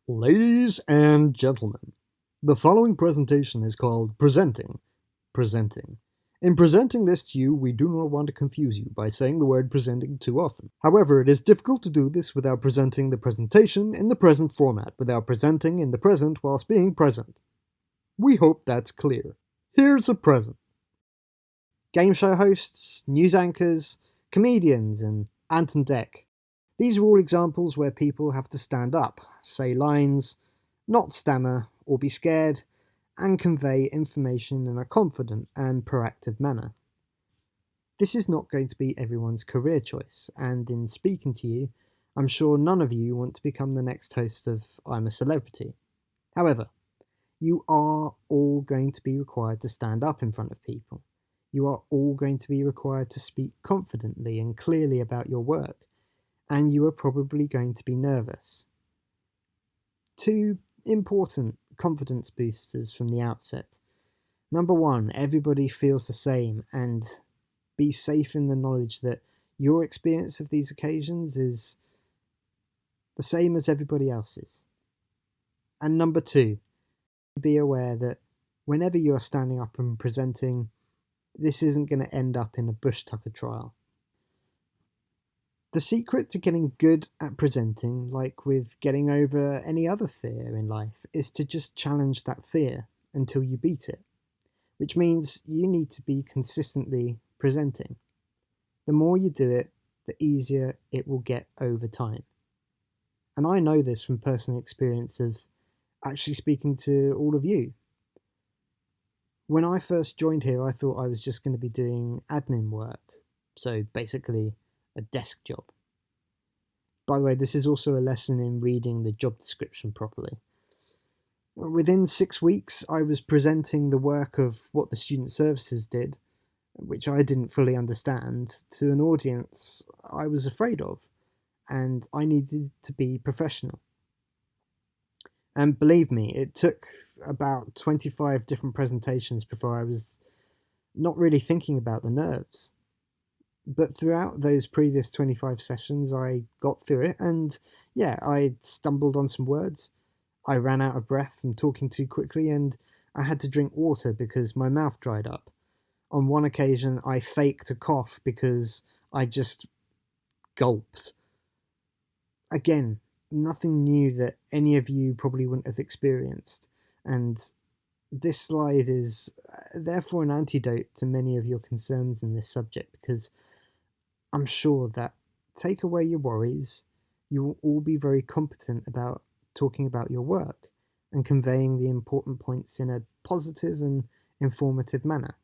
Ladies and gentlemen, the following presentation is called Presenting. Presenting. In presenting this to you, we do not want to confuse you by saying the word presenting too often. However, it is difficult to do this without presenting the presentation in the present format, without presenting in the present whilst being present. We hope that's clear. Here's a present. Game show hosts, news anchors, comedians, and Ant and Dec. These are all examples where people have to stand up, say lines, not stammer or be scared, and convey information in a confident and proactive manner. This is not going to be everyone's career choice, and in speaking to you, I'm sure none of you want to become the next host of I'm a Celebrity. However, you are all going to be required to stand up in front of people. You are all going to be required to speak confidently and clearly about your work, and you are probably going to be nervous. Two important confidence boosters from the outset. Number one, everybody feels the same, and be safe in the knowledge that your experience of these occasions is the same as everybody else's. And number two, be aware that whenever you are standing up and presenting, this isn't going to end up in a bush tucker trial. The secret to getting good at presenting, like with getting over any other fear in life, is to just challenge that fear until you beat it, which means you need to be consistently presenting. The more you do it, the easier it will get over time. And I know this from personal experience of actually speaking to all of you. When I first joined here, I thought I was just going to be doing admin work, so basically a desk job. By the way, this is also a lesson in reading the job description properly. Within 6 weeks, I was presenting the work of what the student services did, which I didn't fully understand, to an audience I was afraid of, and I needed to be professional. And believe me, it took about 25 different presentations before I was not really thinking about the nerves. But throughout those previous 25 sessions, I got through it, and yeah, I stumbled on some words. I ran out of breath from talking too quickly, and I had to drink water because my mouth dried up. On one occasion, I faked a cough because I just gulped. Again, nothing new that any of you probably wouldn't have experienced, and this slide is therefore an antidote to many of your concerns in this subject, because I'm sure that take away your worries, you will all be very competent about talking about your work and conveying the important points in a positive and informative manner.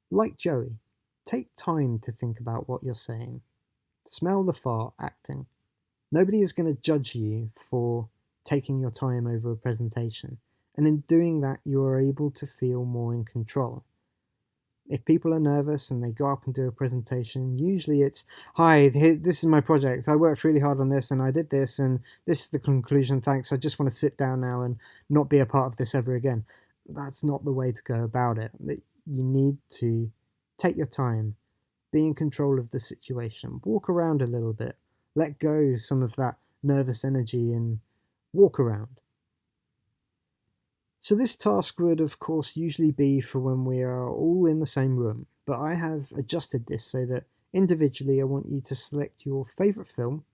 Like Joey, take time to think about what you're saying. Smell the fart acting. Nobody is going to judge you for taking your time over a presentation, and in doing that, you are able to feel more in control. If people are nervous and they go up and do a presentation, usually it's, hi, this is my project. I worked really hard on this and I did this and this is the conclusion. Thanks. I just want to sit down now and not be a part of this ever again. That's not the way to go about it. You need to take your time, be in control of the situation, walk around a little bit, let go some of that nervous energy and walk around. So this task would of course usually be for when we are all in the same room, but I have adjusted this so that individually I want you to select your favourite film,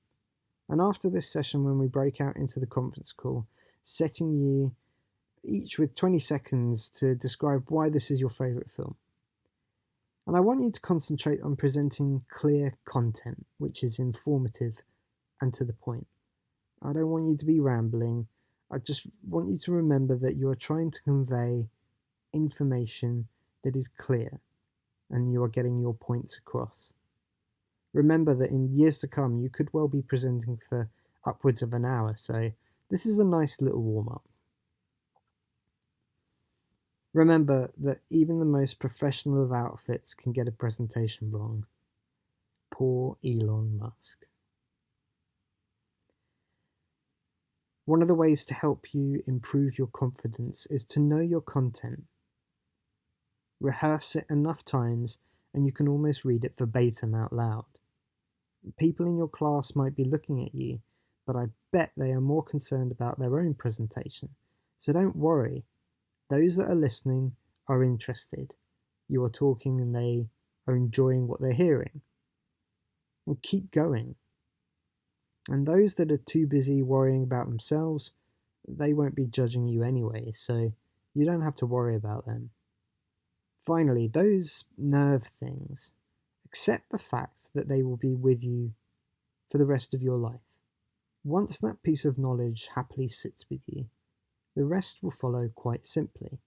and after this session when we break out into the conference call, setting you each with 20 seconds to describe why this is your favourite film. And I want you to concentrate on presenting clear content, which is informative and to the point. I don't want you to be rambling. I just want you to remember that you are trying to convey information that is clear and you are getting your points across. Remember that in years to come, you could well be presenting for upwards of an hour, so this is a nice little warm-up. Remember that even the most professional of outfits can get a presentation wrong. Poor Elon Musk. One of the ways to help you improve your confidence is to know your content. Rehearse it enough times and you can almost read it verbatim out loud. People in your class might be looking at you, but I bet they are more concerned about their own presentation. So don't worry. Those that are listening are interested. You are talking and they are enjoying what they're hearing. And keep going. And those that are too busy worrying about themselves, they won't be judging you anyway, so you don't have to worry about them. Finally, those nerve things, accept the fact that they will be with you for the rest of your life. Once that piece of knowledge happily sits with you, the rest will follow quite simply.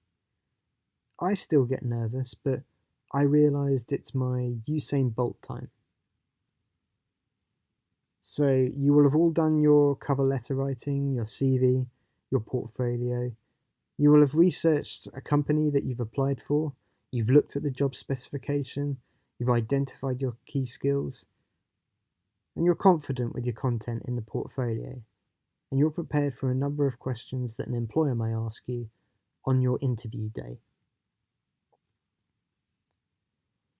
I still get nervous, but I realised it's my Usain Bolt time. So you will have all done your cover letter writing, your CV, your portfolio. You will have researched a company that you've applied for. You've looked at the job specification. You've identified your key skills. And you're confident with your content in the portfolio. And you're prepared for a number of questions that an employer may ask you on your interview day.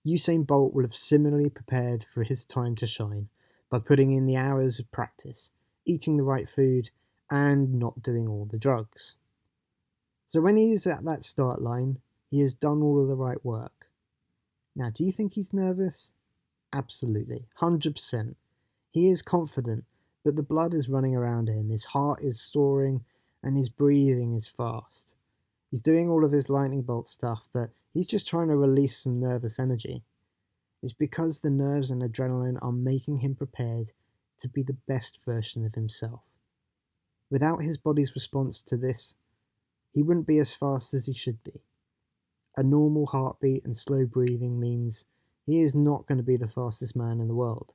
Usain Bolt will have similarly prepared for his time to shine by putting in the hours of practice, eating the right food, and not doing all the drugs. So when he's at that start line, he has done all of the right work. Now, do you think he's nervous? Absolutely, 100%. He is confident, but the blood is running around him, his heart is soaring, and his breathing is fast. He's doing all of his lightning bolt stuff, but he's just trying to release some nervous energy. It's because the nerves and adrenaline are making him prepared to be the best version of himself. Without his body's response to this, he wouldn't be as fast as he should be. A normal heartbeat and slow breathing means he is not going to be the fastest man in the world.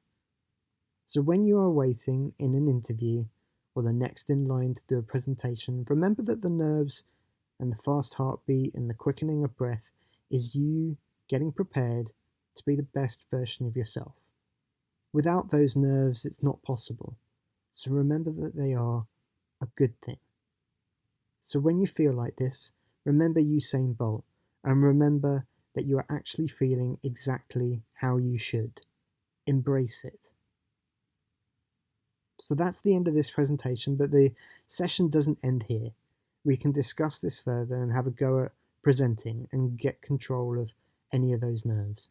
So when you are waiting in an interview or the next in line to do a presentation, remember that the nerves and the fast heartbeat and the quickening of breath is you getting prepared to be the best version of yourself. Without those nerves, it's not possible. So remember that they are a good thing. So when you feel like this, remember Usain Bolt and remember that you are actually feeling exactly how you should. Embrace it. So that's the end of this presentation, but the session doesn't end here. We can discuss this further and have a go at presenting and get control of any of those nerves.